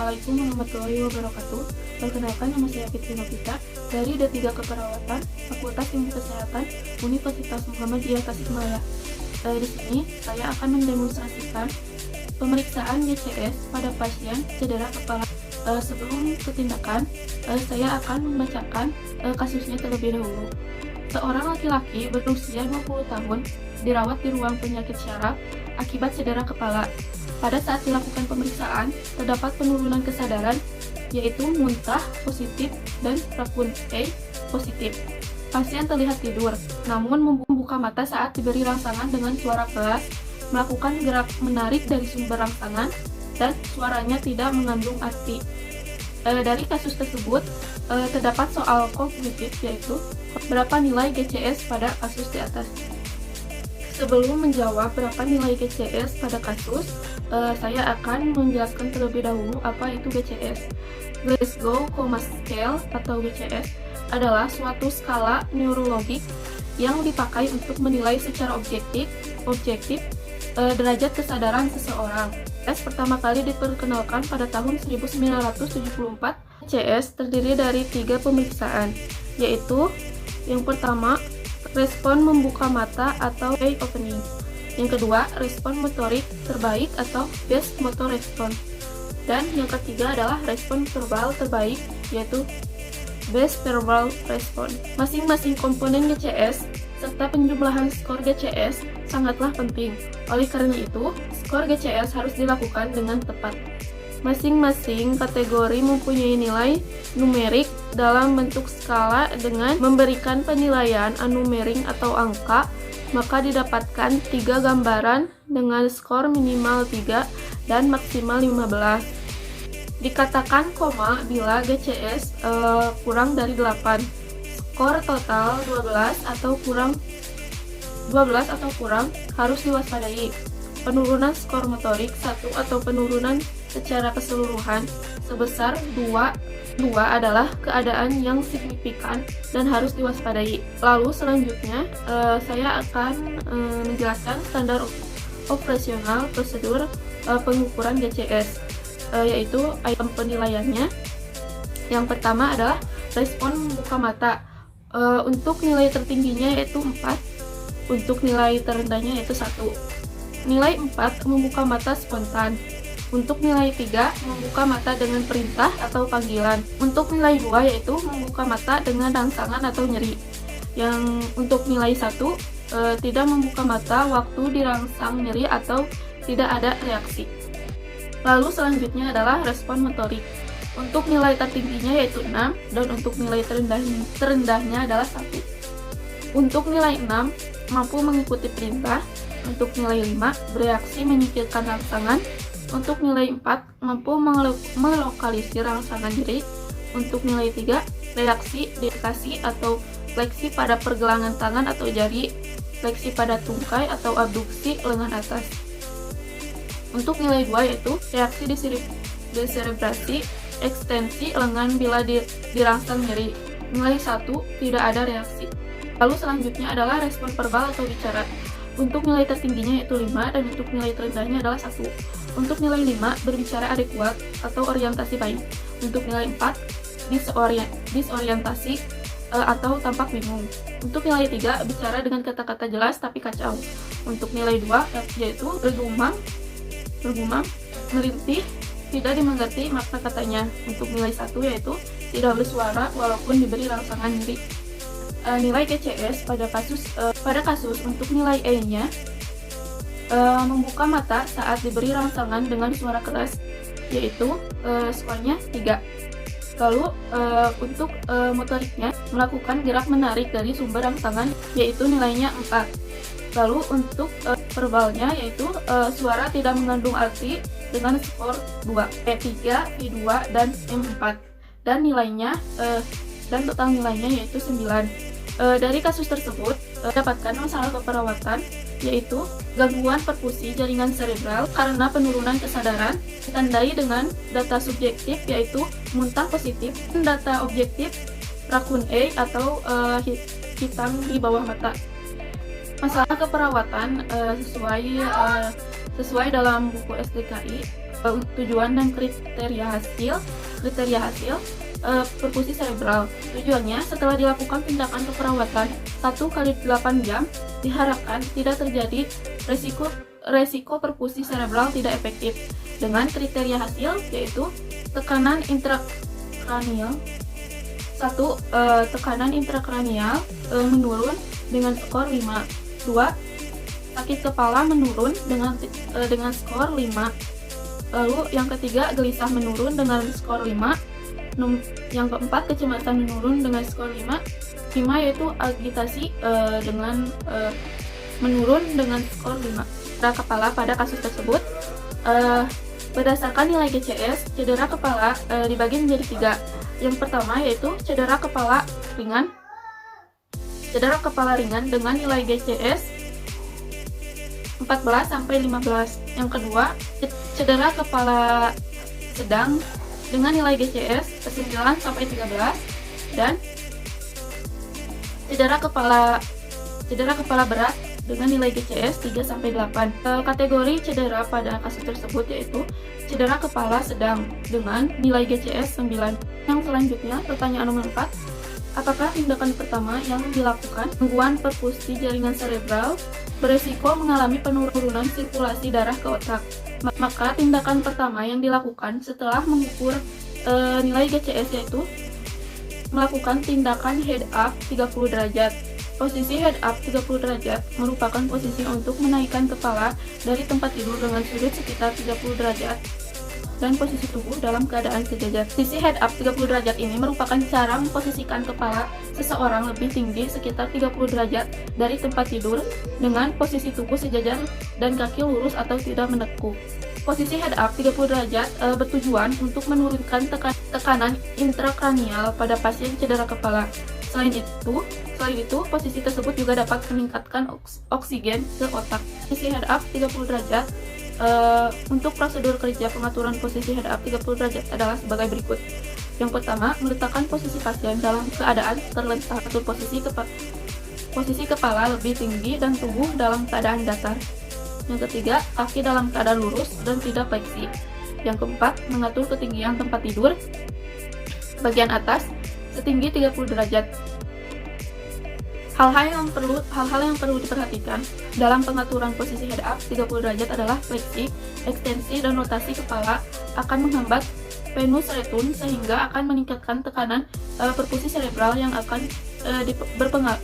Assalamualaikum warahmatullahi wabarakatuh. Perkenalkan, nama saya Fitri Novita dari D3 Keperawatan, Fakultas Ilmu Kesehatan, Universitas Muhammadiyah Tasikmalaya. Di sini saya akan mendemonstrasikan pemeriksaan GCS pada pasien cedera kepala. Sebelum ke tindakan, saya akan membacakan kasusnya terlebih dahulu. Seorang laki-laki berusia 20 tahun dirawat di ruang penyakit syaraf akibat cedera kepala. Pada saat dilakukan pemeriksaan, terdapat penurunan kesadaran, yaitu muntah positif dan rakun A positif. Pasien terlihat tidur, namun membuka mata saat diberi rangsangan dengan suara keras, melakukan gerak menarik dari sumber rangsangan, dan suaranya tidak mengandung arti. Dari kasus tersebut, terdapat soal kognitif, yaitu berapa nilai GCS pada kasus di atas. Sebelum menjawab berapa nilai GCS pada kasus, saya akan menjelaskan terlebih dahulu apa itu GCS. Glasgow Coma Scale atau GCS adalah suatu skala neurologik yang dipakai untuk menilai secara objektif derajat kesadaran seseorang. GCS pertama kali diperkenalkan pada tahun 1974. GCS terdiri dari 3 pemeriksaan, yaitu yang pertama, respon membuka mata atau eye opening. Yang kedua, respon motorik terbaik atau best motor response. Dan yang ketiga adalah respon verbal terbaik, yaitu best verbal response. Masing-masing komponen GCS serta penjumlahan skor GCS sangatlah penting. Oleh karena itu, skor GCS harus dilakukan dengan tepat. Masing-masing kategori mempunyai nilai numerik dalam bentuk skala. Dengan memberikan penilaian anumerik atau angka, maka didapatkan 3 gambaran dengan skor minimal 3 dan maksimal 15. Dikatakan koma bila GCS kurang dari 8. Skor total 12 atau kurang harus diwaspadai. Penurunan skor motorik 1 atau penurunan secara keseluruhan sebesar 2 adalah keadaan yang signifikan dan harus diwaspadai. Lalu selanjutnya saya akan menjelaskan standar operasional prosedur pengukuran GCS, yaitu item penilaiannya. Yang pertama adalah respon membuka mata. Untuk nilai tertingginya yaitu 4, untuk nilai terendahnya yaitu 1. Nilai 4 membuka mata spontan. Untuk nilai 3 membuka mata dengan perintah atau panggilan. Untuk nilai 2 yaitu membuka mata dengan rangsangan atau nyeri. Yang untuk nilai 1 tidak membuka mata waktu dirangsang nyeri atau tidak ada reaksi. Lalu selanjutnya adalah respon motorik. Untuk nilai tertingginya yaitu 6 dan untuk nilai terendahnya adalah 1. Untuk nilai 6 mampu mengikuti perintah. Untuk nilai 5 bereaksi menyingkirkan rangsangan. Untuk nilai 4 mampu melokalisir rangsangan nyeri. Untuk nilai 3 reaksi depresi atau fleksi pada pergelangan tangan atau jari, fleksi pada tungkai atau abduksi lengan atas. Untuk nilai 2 yaitu reaksi deserebrasi, ekstensi lengan bila dirangsang nyeri. Nilai 1 tidak ada reaksi. Lalu selanjutnya adalah respon verbal atau bicara. Untuk nilai tertingginya yaitu 5 dan untuk nilai terendahnya adalah 1. Untuk nilai 5 berbicara adekuat atau orientasi baik. Untuk nilai 4 disorientasi atau tampak bingung. Untuk nilai 3 bicara dengan kata-kata jelas tapi kacau. Untuk nilai 2 yaitu bergumam, merintih, tidak dimengerti makna katanya. Untuk nilai 1 yaitu tidak bersuara walaupun diberi rangsangan nyeri. Nilai GCS pada kasus untuk nilai E-nya membuka mata saat diberi rangsangan dengan suara keras, yaitu skornya 3. Lalu untuk motoriknya melakukan gerak menarik dari sumber rangsangan, yaitu nilainya 4. Lalu untuk verbalnya yaitu suara tidak mengandung arti dengan skor 2, E3, E2, dan M4. Dan nilainya dan total nilainya yaitu 9. Dari kasus tersebut dapatkan masalah keperawatan, yaitu gangguan perfusi jaringan serebral karena penurunan kesadaran, ditandai dengan data subjektif yaitu muntah positif, dan data objektif rakun A atau hitam di bawah mata. Masalah keperawatan sesuai dalam buku SDKI Tujuan dan kriteria hasil perkusi cerebral. Tujuannya, setelah dilakukan tindakan keperawatan 1 kali 8 jam, diharapkan tidak terjadi resiko perkusi cerebral tidak efektif. Dengan kriteria hasil yaitu tekanan intrakranial tekanan intrakranial menurun dengan skor 5. 2. Sakit kepala menurun dengan skor 5. Lalu yang ketiga, gelisah menurun dengan skor 5. Yang keempat, kecemasan menurun dengan skor 5. 5 yaitu agitasi menurun dengan skor 5. Cedera kepala pada kasus tersebut, berdasarkan nilai GCS, cedera kepala dibagi menjadi 3. Yang pertama yaitu cedera kepala ringan. Cedera kepala ringan dengan nilai GCS 14-15. Yang kedua, cedera kepala sedang dengan nilai GCS 9-13, dan cedera kepala berat dengan nilai GCS 3-8. Kategori cedera pada kasus tersebut yaitu cedera kepala sedang dengan nilai GCS 9. Yang selanjutnya, pertanyaan nomor 4. Apakah tindakan pertama yang dilakukan gangguan perfusi jaringan cerebral beresiko mengalami penurunan sirkulasi darah ke otak? Maka tindakan pertama yang dilakukan setelah mengukur nilai GCS yaitu melakukan tindakan head up 30 derajat. Posisi head up 30 derajat merupakan posisi untuk menaikkan kepala dari tempat tidur dengan sudut sekitar 30 derajat dan posisi tubuh dalam keadaan sejajar. Sisi head up 30 derajat ini merupakan cara memposisikan kepala seseorang lebih tinggi sekitar 30 derajat dari tempat tidur dengan posisi tubuh sejajar dan kaki lurus atau tidak menekuk. Posisi head up 30 derajat bertujuan untuk menurunkan tekanan intrakranial pada pasien cedera kepala. Selain itu, posisi tersebut juga dapat meningkatkan oksigen ke otak. Posisi head up 30 derajat untuk prosedur kerja pengaturan posisi head up 30 derajat adalah sebagai berikut. Yang pertama, meletakkan posisi pasien dalam keadaan terlentang atau posisi kepala lebih tinggi dan tubuh dalam keadaan datar. Yang ketiga, kaki dalam keadaan lurus dan tidak fleksi. Yang keempat, mengatur ketinggian tempat tidur bagian atas setinggi 30 derajat. Hal-hal yang perlu diperhatikan dalam pengaturan posisi head up 30 derajat adalah fleksi, ekstensi, dan rotasi kepala akan menghambat venus retun sehingga akan meningkatkan tekanan perfusi cerebral yang akan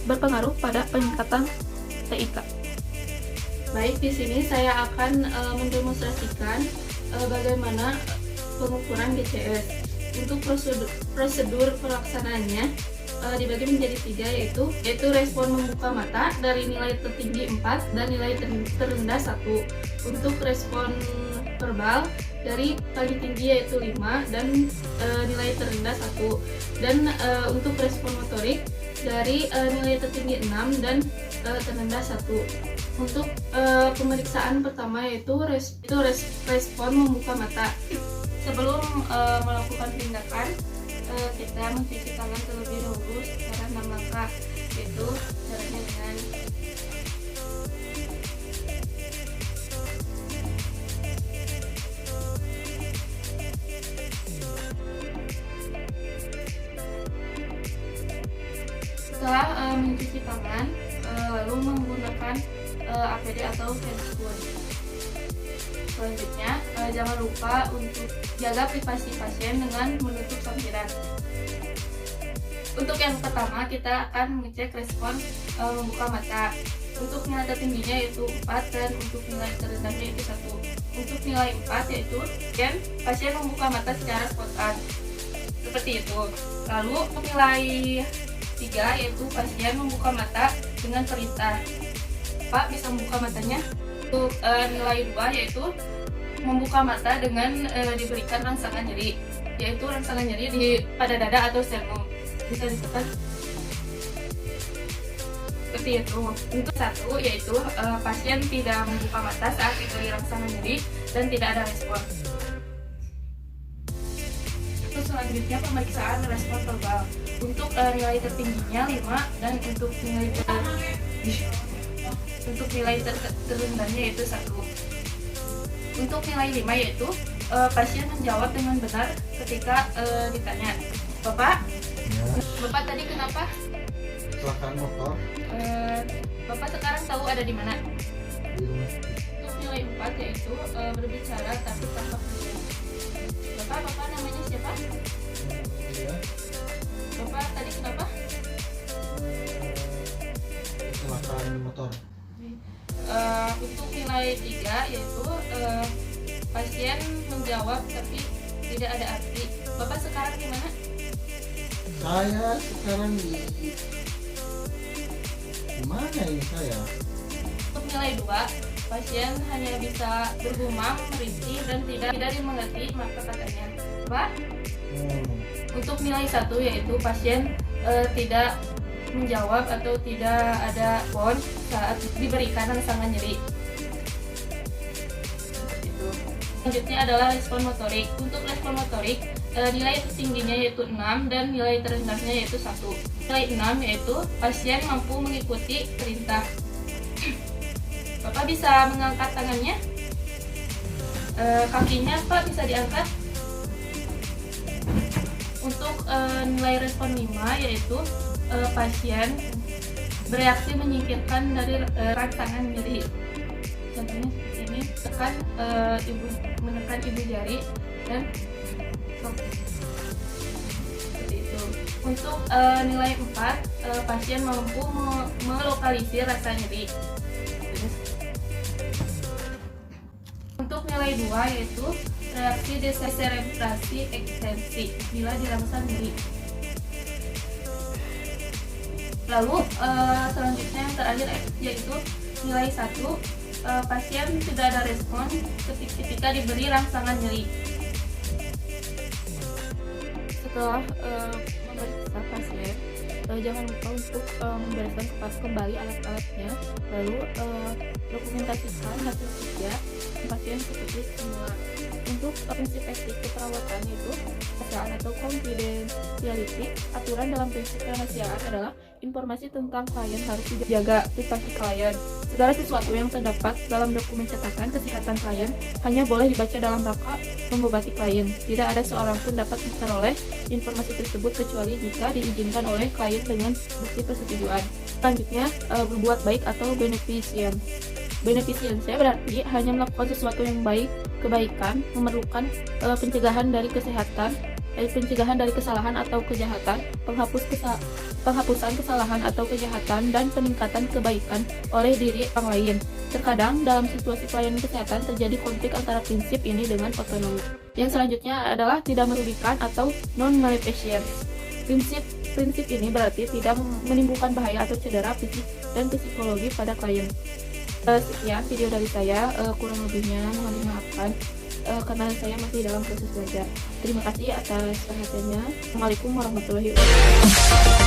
berpengaruh pada peningkatan TIK. Baik, di sini saya akan mendemonstrasikan bagaimana pengukuran GCS. Untuk prosedur pelaksanaannya dibagi menjadi 3, yaitu respon membuka mata dari nilai tertinggi 4 dan nilai terendah 1. Untuk respon verbal dari paling tinggi yaitu 5 dan nilai terendah 1. Dan untuk respon motorik dari nilai tertinggi 6 dan terendah 1. Untuk pemeriksaan pertama yaitu respon membuka mata. Sebelum melakukan tindakan, kita mencuci tangan terlebih dahulu secara 6 langkah, yaitu caranya dengan setelah mencuci tangan, lalu menggunakan APD atau hand spray. Selanjutnya, jangan lupa untuk jaga privasi pasien dengan menutup sampiran. Untuk yang pertama, kita akan mengecek respon membuka mata. Untuk nilai tertingginya yaitu 4 dan untuk nilai terendahnya yaitu 1. Untuk nilai 4 yaitu pasien membuka mata secara spontan. Seperti itu. Lalu untuk nilai 3 yaitu pasien membuka mata dengan perintah. Pak bisa membuka matanya. Untuk nilai 2 yaitu membuka mata dengan diberikan rangsangan nyeri, yaitu rangsangan nyeri pada dada atau sternum. Bisa ditekan seperti itu. Untuk 1 yaitu pasien tidak membuka mata saat diberi rangsangan nyeri dan tidak ada respon. Terus selanjutnya pemeriksaan respon verbal. Untuk nilai tertingginya 5 dan untuk nilai terendahnya yaitu 1. Untuk nilai 5 yaitu pasien menjawab dengan benar ketika ditanya. Bapak, Ya, Bapak tadi kenapa? kecelakaan motor Bapak sekarang tahu ada di mana? di rumah. Untuk nilai 4 yaitu berbicara tapi tanpa kemudian. Bapak namanya siapa? Ya, Bapak tadi kenapa? kecelakaan motor. Untuk nilai 3 yaitu pasien menjawab tapi tidak ada arti. Bapak sekarang di mana? Saya sekarang di mana ini saya? Untuk nilai 2, pasien hanya bisa bergumam, merintih, dan tidak dimengerti maka katanya. Pak, untuk nilai 1 yaitu pasien tidak menjawab atau tidak ada respon saat diberikan rangsangan nyeri. Itu. Selanjutnya adalah respon motorik. Untuk respon motorik, nilai tertingginya yaitu 6 dan nilai terendahnya yaitu 1. Nilai 6 yaitu pasien mampu mengikuti perintah. Bapak bisa mengangkat tangannya? Kakinya Pak bisa diangkat? Untuk nilai respon 5 yaitu pasien bereaksi menyingkirkan dari rangsangan nyeri. Contohnya seperti ini, menekan ibu jari dan seperti itu. Untuk nilai 4, pasien mampu melokalisir rasa nyeri. Untuk nilai 2 yaitu reaksi deserebrasi ekstensi bila dirangsang nyeri. Lalu selanjutnya yang terakhir yaitu nilai 1, pasien tidak ada respon ketika diberi rangsangan nyeri. Setelah memeriksa pasien, jangan lupa untuk membereskan kembali alat-alatnya, lalu dokumentasikan hasil kerja pasien seperti semula. Untuk prinsip etik keperawatan itu kerahasiaan atau confidentiality. Aturan dalam prinsip kerahasiaan adalah informasi tentang klien harus dijaga privasi klien. Segala sesuatu yang terdapat dalam dokumen catatan kesehatan klien hanya boleh dibaca dalam rangka mengobati klien. Tidak ada seorang pun dapat memperoleh informasi tersebut kecuali jika diizinkan oleh klien dengan bukti persetujuan. Selanjutnya, berbuat baik atau beneficent. Beneficence berarti hanya melakukan sesuatu yang baik, kebaikan, memerlukan pencegahan dari kesalahan atau kejahatan, penghapusan kesalahan atau kejahatan, dan peningkatan kebaikan oleh diri orang lain. Terkadang dalam situasi pelayanan kesehatan terjadi konflik antara prinsip ini dengan otonomi. Yang selanjutnya adalah tidak merugikan atau non-maleficence. Prinsip ini berarti tidak menimbulkan bahaya atau cedera fisik dan psikologi pada klien. Sekian video dari saya, kurang lebihnya mohon dimaafkan karena saya masih dalam proses belajar. Terima kasih atas perhatiannya. Assalamualaikum warahmatullahi wabarakatuh.